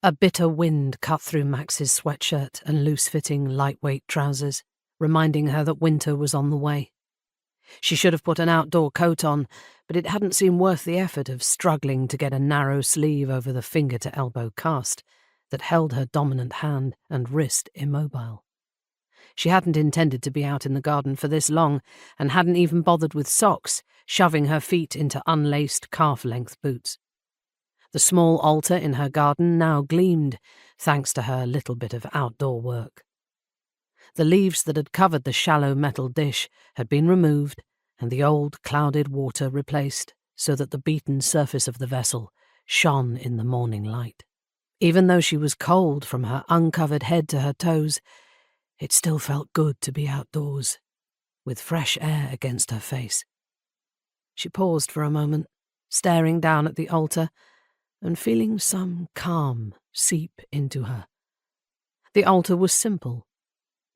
A bitter wind cut through Max's sweatshirt and loose-fitting, lightweight trousers, reminding her that winter was on the way. She should have put an outdoor coat on, but it hadn't seemed worth the effort of struggling to get a narrow sleeve over the finger-to-elbow cast that held her dominant hand and wrist immobile. She hadn't intended to be out in the garden for this long, and hadn't even bothered with socks, shoving her feet into unlaced calf-length boots. The small altar in her garden now gleamed, thanks to her little bit of outdoor work. The leaves that had covered the shallow metal dish had been removed, and the old clouded water replaced, so that the beaten surface of the vessel shone in the morning light. Even though she was cold from her uncovered head to her toes, it still felt good to be outdoors, with fresh air against her face. She paused for a moment, staring down at the altar, and feeling some calm seep into her. The altar was simple,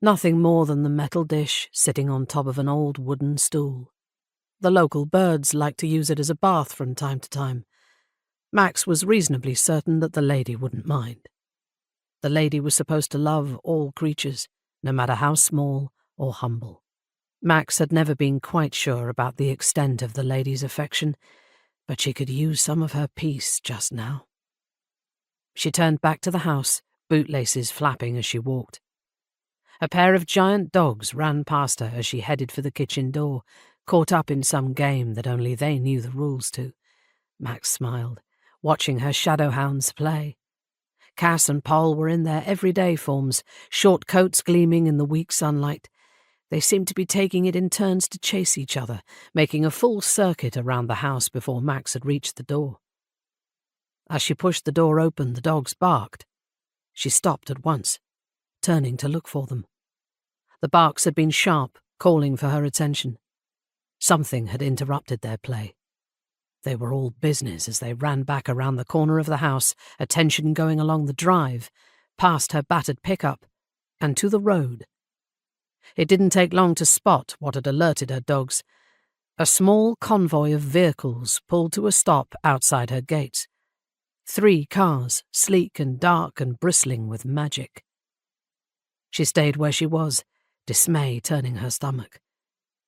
nothing more than the metal dish sitting on top of an old wooden stool. The local birds liked to use it as a bath from time to time. Max was reasonably certain that the lady wouldn't mind. The lady was supposed to love all creatures, no matter how small or humble. Max had never been quite sure about the extent of the lady's affection, but she could use some of her peace just now. She turned back to the house, bootlaces flapping as she walked. A pair of giant dogs ran past her as she headed for the kitchen door, caught up in some game that only they knew the rules to. Max smiled, watching her shadow hounds play. Cass and Poll were in their everyday forms, short coats gleaming in the weak sunlight. They seemed to be taking it in turns to chase each other, making a full circuit around the house before Max had reached the door. As she pushed the door open, the dogs barked. She stopped at once, turning to look for them. The barks had been sharp, calling for her attention. Something had interrupted their play. They were all business as they ran back around the corner of the house, attention going along the drive, past her battered pickup, and to the road. It didn't take long to spot what had alerted her dogs. A small convoy of vehicles pulled to a stop outside her gates. 3 cars, sleek and dark and bristling with magic. She stayed where she was, dismay turning her stomach.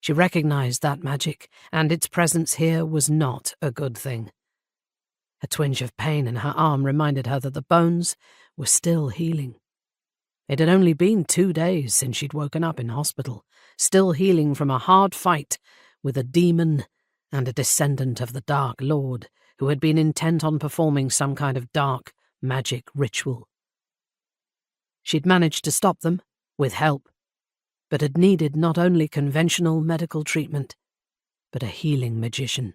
She recognized that magic, and its presence here was not a good thing. A twinge of pain in her arm reminded her that the bones were still healing. It had only been 2 days since she'd woken up in hospital, still healing from a hard fight with a demon and a descendant of the Dark Lord who had been intent on performing some kind of dark magic ritual. She'd managed to stop them, with help, but had needed not only conventional medical treatment, but a healing magician.